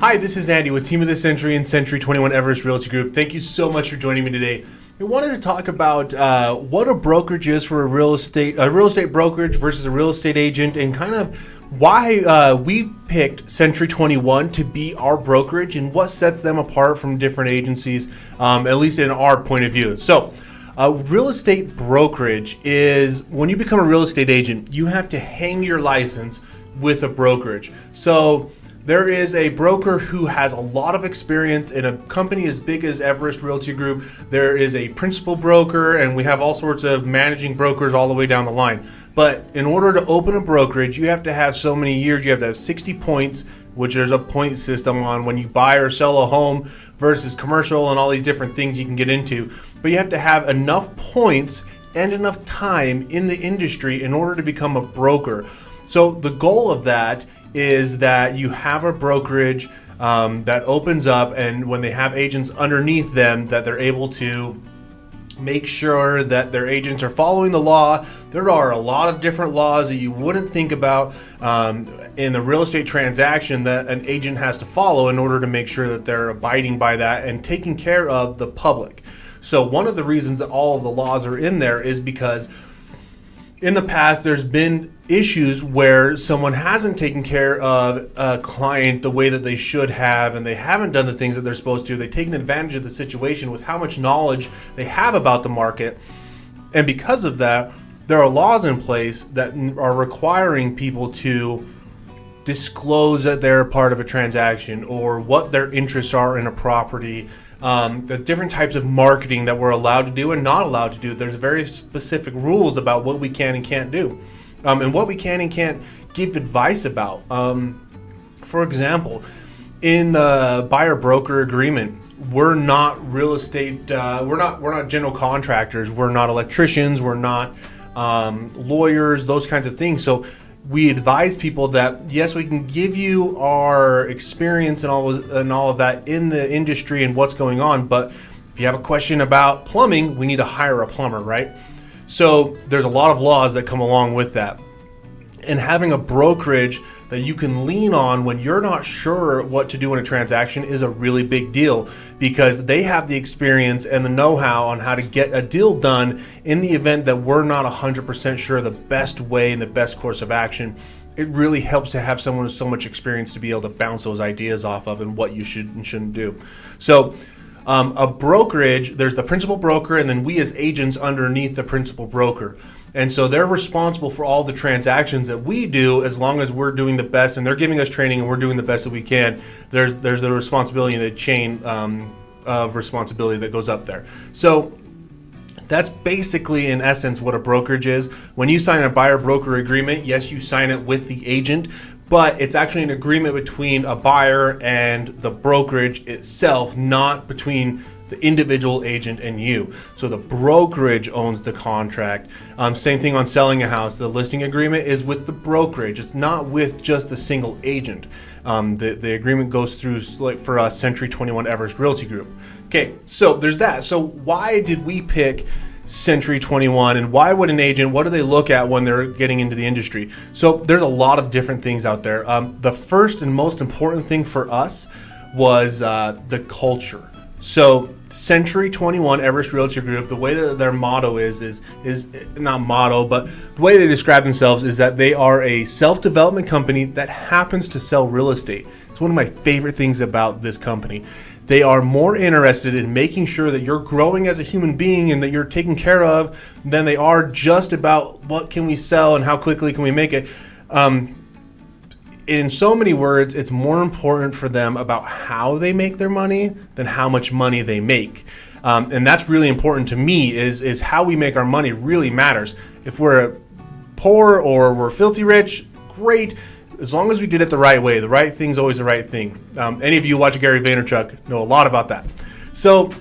Hi, this is Andy with Team of the Century and Century 21 Everest Realty Group. Thank you so much for joining me today. We wanted to talk about what a brokerage is for a real estate brokerage versus a real estate agent, and kind of why we picked Century 21 to be our brokerage and what sets them apart from different agencies, at least in our point of view. So, a real estate brokerage is when you become a real estate agent, you have to hang your license with a brokerage. So there is a broker who has a lot of experience in a company as big as Everest Realty Group. There is a principal broker, and we have all sorts of managing brokers all the way down the line. But in order to open a brokerage, you have to have so many years. You have to have 60 points, which there's a point system on when you buy or sell a home versus commercial and all these different things you can get into. But you have to have enough points and enough time in the industry in order to become a broker. So the goal of that is that you have a brokerage that opens up, and when they have agents underneath them, that they're able to make sure that their agents are following the law. There are a lot of different laws that you wouldn't think about in the real estate transaction that an agent has to follow in order to make sure that they're abiding by that and taking care of the public. So one of the reasons that all of the laws are in there is because in the past, there's been issues where someone hasn't taken care of a client the way that they should have, and they haven't done the things that they're supposed to. They've taken advantage of the situation with how much knowledge they have about the market. And because of that, there are laws in place that are requiring people to disclose that they're part of a transaction or what their interests are in a property, the different types of marketing that we're allowed to do and not allowed to do. There's very specific rules about what we can and can't do, and what we can and can't give advice about. For example, in the buyer-broker agreement, we're not real estate. We're not general contractors. We're not electricians. We're not lawyers. Those kinds of things. So we advise people that yes, we can give you our experience and all of that in the industry and what's going on, but if you have a question about plumbing, we need to hire a plumber, right? So there's a lot of laws that come along with that. And having a brokerage that you can lean on when you're not sure what to do in a transaction is a really big deal, because they have the experience and the know-how on how to get a deal done in the event that we're not 100% sure the best way and the best course of action. It really helps to have someone with so much experience to be able to bounce those ideas off of and what you should and shouldn't do. So a brokerage, there's the principal broker, and then we as agents underneath the principal broker. And so they're responsible for all the transactions that we do, as long as we're doing the best and they're giving us training and we're doing the best that we can. There's the responsibility and the chain of responsibility that goes up there. So that's basically, in essence, what a brokerage is. When you sign a buyer-broker agreement, yes, you sign it with the agent, but it's actually an agreement between a buyer and the brokerage itself, not between the individual agent and you. So the brokerage owns the contract. Same thing on selling a house. The listing agreement is with the brokerage. It's not with just the single agent. The agreement goes through, like for us, Century 21 Everest Realty Group. Okay, so there's that. So why did we pick Century 21, and why would an agent, what do they look at when they're getting into the industry? So there's a lot of different things out there. The first and most important thing for us was the culture. So Century 21 Everest Realty Group, the way that their motto is not motto, but the way they describe themselves is that they are a self-development company that happens to sell real estate. It's one of my favorite things about this company. They are more interested in making sure that you're growing as a human being and that you're taken care of than they are just about what can we sell and how quickly can we make it. In so many words, it's more important for them about how they make their money than how much money they make. And that's really important to me, is how we make our money really matters. If we're poor or we're filthy rich, great. As long as we did it the right way. The right thing's always the right thing. Any of you who watch Gary Vaynerchuk know a lot about that. So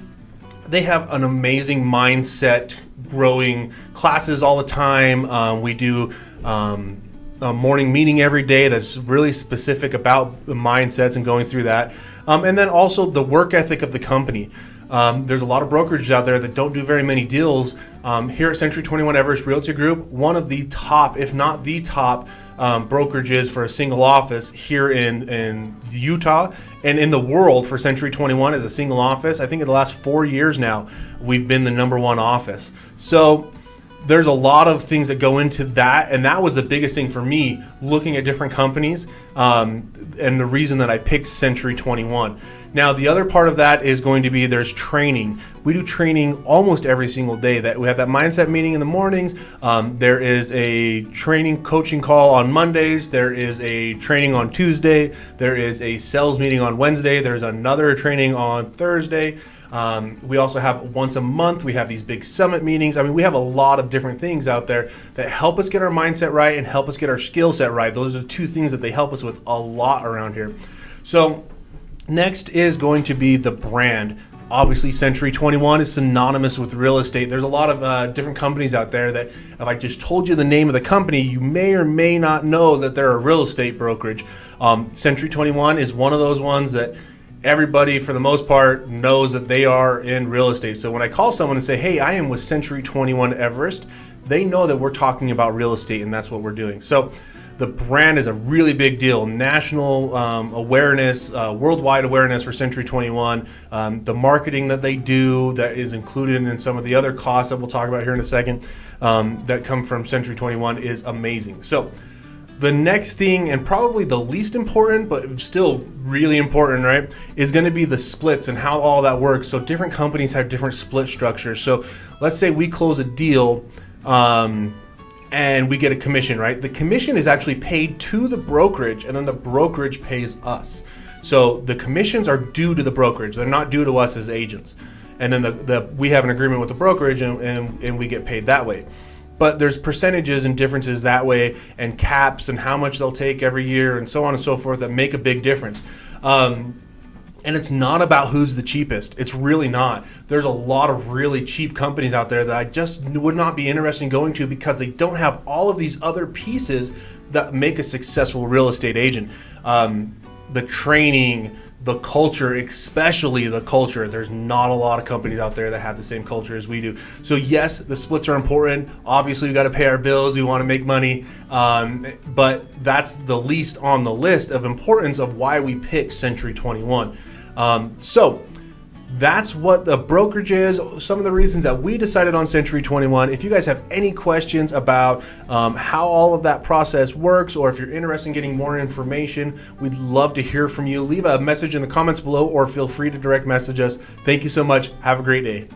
they have an amazing mindset, growing classes all the time. We do a morning meeting every day that's really specific about the mindsets and going through that. And then also the work ethic of the company. There's a lot of brokerages out there that don't do very many deals. Here at Century 21 Everest Realty Group, one of the top, if not the top, brokerages for a single office here in Utah and in the world for Century 21 as a single office. I think in the last 4 years now, we've been the #1 office. So there's a lot of things that go into that, and that was the biggest thing for me, looking at different companies, and the reason that I picked Century 21. Now, the other part of that is going to be there's training. We do training almost every single day. That we have that mindset meeting in the mornings. There is a training coaching call on Mondays. There is a training on Tuesday. There is a sales meeting on Wednesday. There's another training on Thursday. We also have once a month, we have these big summit meetings. I mean, we have a lot of different things out there that help us get our mindset right and help us get our skill set right. Those are the two things that they help us with a lot around here. So next is going to be the brand. Obviously, Century 21 is synonymous with real estate. There's a lot of different companies out there that if I just told you the name of the company, you may or may not know that they're a real estate brokerage. Century 21 is one of those ones that everybody, for the most part, knows that they are in real estate. So when I call someone and say, hey, I am with Century 21 Everest, they know that we're talking about real estate, and that's what we're doing. So the brand is a really big deal. National awareness, worldwide awareness for Century 21. The marketing that they do that is included in some of the other costs that we'll talk about here in a second that come from Century 21 is amazing. So the next thing, and probably the least important, but still really important, right, is going to be the splits and how all that works. So different companies have different split structures. So let's say we close a deal and we get a commission, right? The commission is actually paid to the brokerage, and then the brokerage pays us. So the commissions are due to the brokerage. They're not due to us as agents. And then we have an agreement with the brokerage, and we get paid that way. But there's percentages and differences that way, and caps and how much they'll take every year and so on and so forth that make a big difference. And it's not about who's the cheapest. It's really not. There's a lot of really cheap companies out there that I just would not be interested in going to because they don't have all of these other pieces that make a successful real estate agent. The training, the culture, especially the culture. There's not a lot of companies out there that have the same culture as we do. So yes, the splits are important. Obviously, we got to pay our bills. We want to make money. But that's the least on the list of importance of why we pick Century 21. So that's what the brokerage is, some of the reasons that we decided on Century 21. If you guys have any questions about how all of that process works, or if you're interested in getting more information, we'd love to hear from you. Leave a message in the comments below or feel free to direct message us. Thank you so much. Have a great day.